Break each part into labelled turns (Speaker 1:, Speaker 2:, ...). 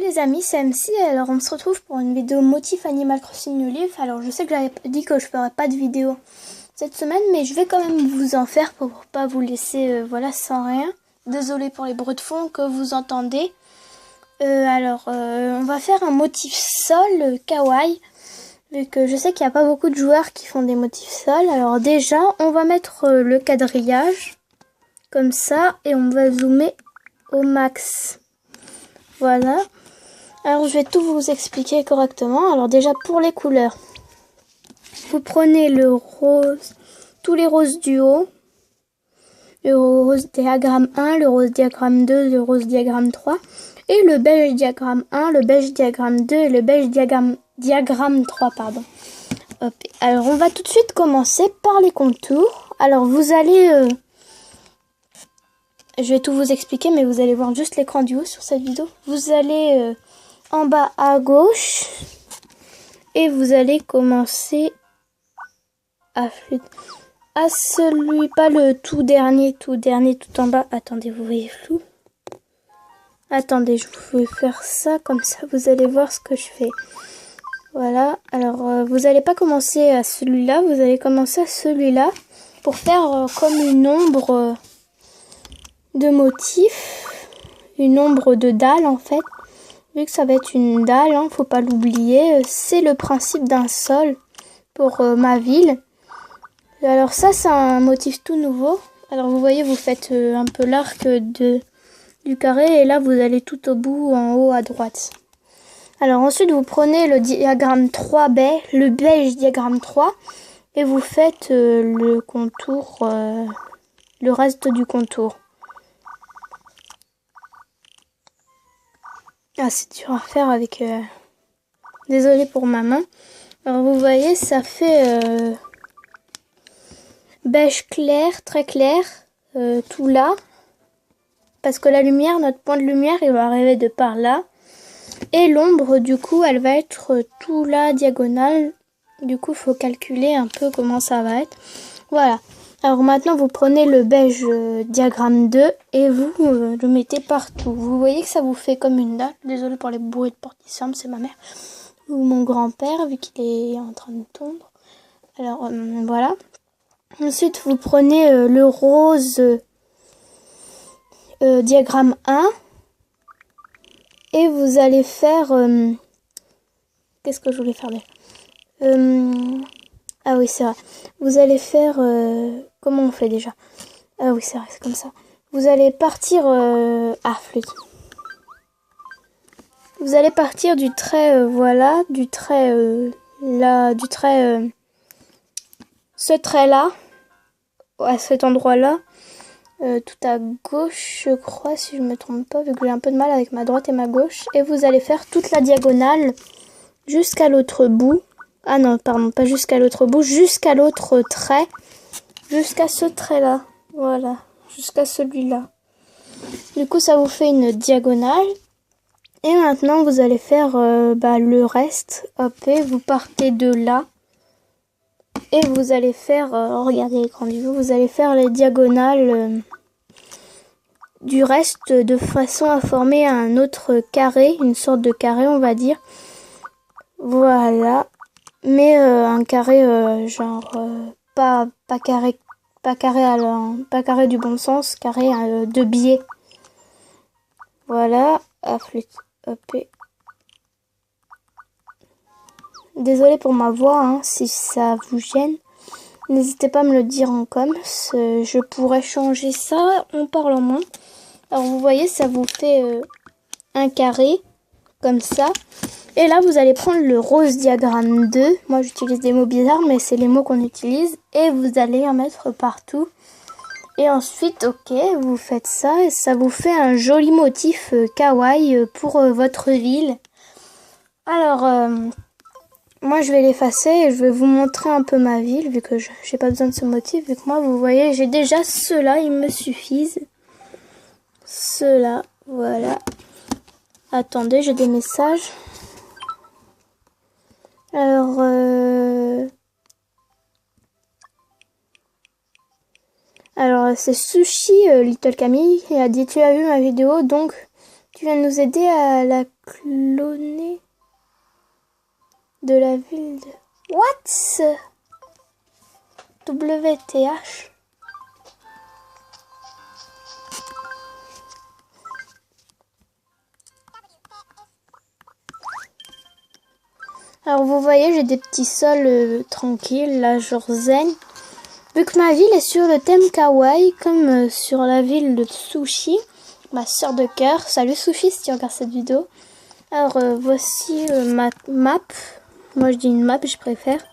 Speaker 1: Les amis, c'est MC, alors on se retrouve pour une vidéo motif Animal Crossing New Leaf. Alors je sais que j'avais dit que je ferais pas de vidéo cette semaine, mais je vais quand même vous en faire pour pas vous laisser voilà, sans rien. Désolée pour les bruits de fond que vous entendez. On va faire un motif sol kawaii, vu que je sais qu'il n'y a pas beaucoup de joueurs qui font des motifs sol. Alors déjà, on va mettre le quadrillage, comme ça, et on va zoomer au max. Voilà. Alors je vais tout vous expliquer correctement. Alors déjà pour les couleurs, vous prenez le rose, tous les roses du haut, le rose diagramme 1, le rose diagramme 2, le rose diagramme 3, et le beige diagramme 1, le beige diagramme 2 et le beige diagramme 3, pardon. Hop. Alors on va tout de suite commencer par les contours. Alors vous allez... je vais tout vous expliquer, mais vous allez voir juste l'écran du haut sur cette vidéo. Vous allez... en bas à gauche et vous allez commencer à celui, pas le tout dernier tout en bas. Attendez, vous voyez flou? Attendez, je vais faire ça, comme ça vous allez voir ce que je fais. Voilà, alors vous n'allez pas commencer à celui-là, vous allez commencer à celui-là pour faire comme une ombre de motif, une ombre de dalle en fait. Vu que ça va être une dalle, hein, faut pas l'oublier, c'est le principe d'un sol pour ma ville. Alors ça, c'est un motif tout nouveau. Alors vous voyez, vous faites un peu l'arc du carré et là vous allez tout au bout, en haut à droite. Alors ensuite vous prenez le diagramme 3B, le beige diagramme 3 et vous faites le contour, le reste du contour. Ah, c'est dur à faire avec... Désolée pour ma main. Alors vous voyez, ça fait beige clair, très clair, tout là. Parce que la lumière, notre point de lumière, il va arriver de par là. Et l'ombre, du coup, elle va être tout là, diagonale. Du coup, il faut calculer un peu comment ça va être. Voilà. Alors maintenant, vous prenez le beige diagramme 2 et vous le mettez partout. Vous voyez que ça vous fait comme une dalle. Désolée pour les bruits de porte qui semblent, c'est ma mère. Ou mon grand-père, vu qu'il est en train de tondre. Alors, voilà. Ensuite, vous prenez le rose diagramme 1. Et vous allez faire... qu'est-ce que je voulais faire là? Ah oui, c'est vrai. Vous allez faire... comment on fait déjà? Ah oui, c'est vrai, c'est comme ça. Vous allez partir... ah, flûte. Vous allez partir du trait, voilà, du trait là, du trait... ce trait-là, à cet endroit-là, tout à gauche, je crois, si je me trompe pas, vu que j'ai un peu de mal avec ma droite et ma gauche. Et vous allez faire toute la diagonale jusqu'à l'autre bout. Ah non, pardon, pas jusqu'à l'autre bout, jusqu'à l'autre trait. Jusqu'à ce trait-là, voilà, jusqu'à celui-là. Du coup, ça vous fait une diagonale. Et maintenant, vous allez faire le reste. Hop, et vous partez de là. Et vous allez faire, regardez l'écran du haut, vous allez faire les diagonales du reste de façon à former un autre carré, une sorte de carré, on va dire. Voilà. Mais un carré genre pas carré pas carré du bon sens, carré de biais. Voilà. Ah, flûte. Hop. Désolée pour ma voix, hein, si ça vous gêne. N'hésitez pas à me le dire en com. Je pourrais changer ça en parlant moins. Alors vous voyez, ça vous fait un carré, comme ça. Et là, vous allez prendre le rose diagramme 2. Moi, j'utilise des mots bizarres, mais c'est les mots qu'on utilise. Et vous allez en mettre partout. Et ensuite, ok, vous faites ça. Et ça vous fait un joli motif kawaii pour votre ville. Alors... moi, je vais l'effacer et je vais vous montrer un peu ma ville, vu que j'ai pas besoin de ce motif. Vu que moi, vous voyez, j'ai déjà ceux-là, ils me suffisent. Ceux-là, voilà. Attendez, j'ai des messages. Alors c'est Sushi Little Camille. Il a dit: tu as vu ma vidéo, donc Tu viens nous aider à la cloner de la ville de... What? WTH. Alors vous voyez, j'ai des petits sols tranquilles, là, genre zen. Vu que ma ville est sur le thème kawaii, comme sur la ville de Sushi, ma sœur de cœur. Salut Sushi si tu regardes cette vidéo. Alors voici ma map. Moi je dis une map, je préfère.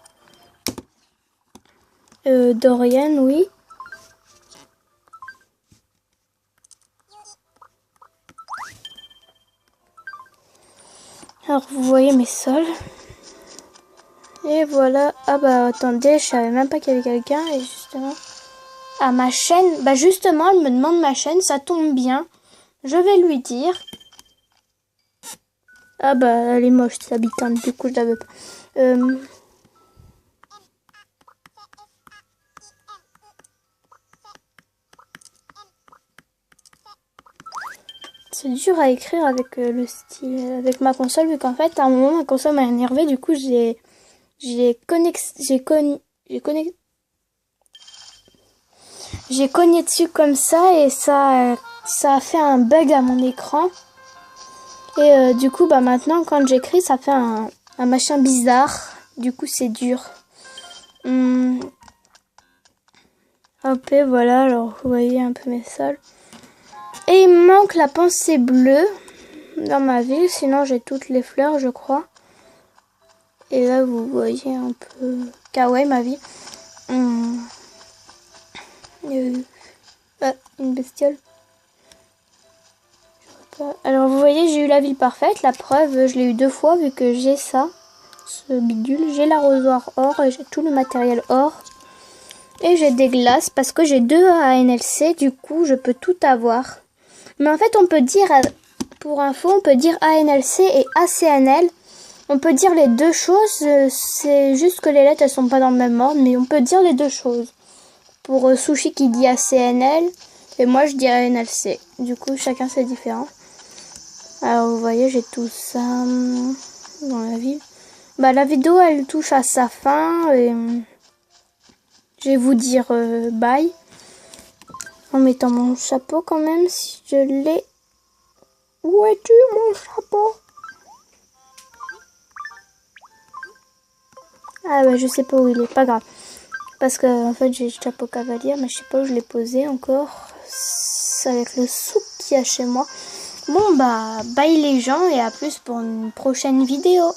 Speaker 1: Dorian, oui. Alors vous voyez mes sols. Et voilà. Ah bah attendez, je savais même pas qu'il y avait quelqu'un. Et justement, à ma chaîne, bah justement, elle me demande ma chaîne, ça tombe bien. Je vais lui dire. Ah bah elle est moche cette habitante, du coup je la veux pas. C'est dur à écrire avec le style, avec ma console, vu qu'en fait à un moment ma console m'a énervé, du coup j'ai cogné dessus comme ça et ça a fait un bug à mon écran. Et du coup bah maintenant quand j'écris ça fait un machin bizarre, du coup c'est dur. Hop et voilà, alors vous voyez un peu mes sols. Et il me manque la pensée bleue dans ma ville, sinon j'ai toutes les fleurs je crois. Et là vous voyez un peu kawaii ma vie. Une bestiole. Alors vous voyez j'ai eu la ville parfaite, la preuve je l'ai eu 2 fois vu que j'ai ça, ce bidule. J'ai l'arrosoir or et j'ai tout le matériel or. Et j'ai des glaces parce que j'ai 2 ANLC, du coup je peux tout avoir. Mais en fait on peut dire, pour info, on peut dire ANLC et ACNL. On peut dire les deux choses, c'est juste que les lettres elles sont pas dans le même ordre, mais on peut dire les deux choses. Pour Sushi qui dit ACNL et moi je dis ANLC. Du coup chacun c'est différent. Alors vous voyez j'ai tout ça dans la ville. Bah la vidéo elle touche à sa fin et je vais vous dire bye. En mettant mon chapeau quand même si je l'ai. Où es-tu mon chapeau? Ah bah je sais pas où il est, pas grave. Parce que en fait j'ai le chapeau cavalier mais je sais pas où je l'ai posé encore. C'est avec le soupe qu'il y a chez moi. Bon bah bye les gens et à plus pour une prochaine vidéo.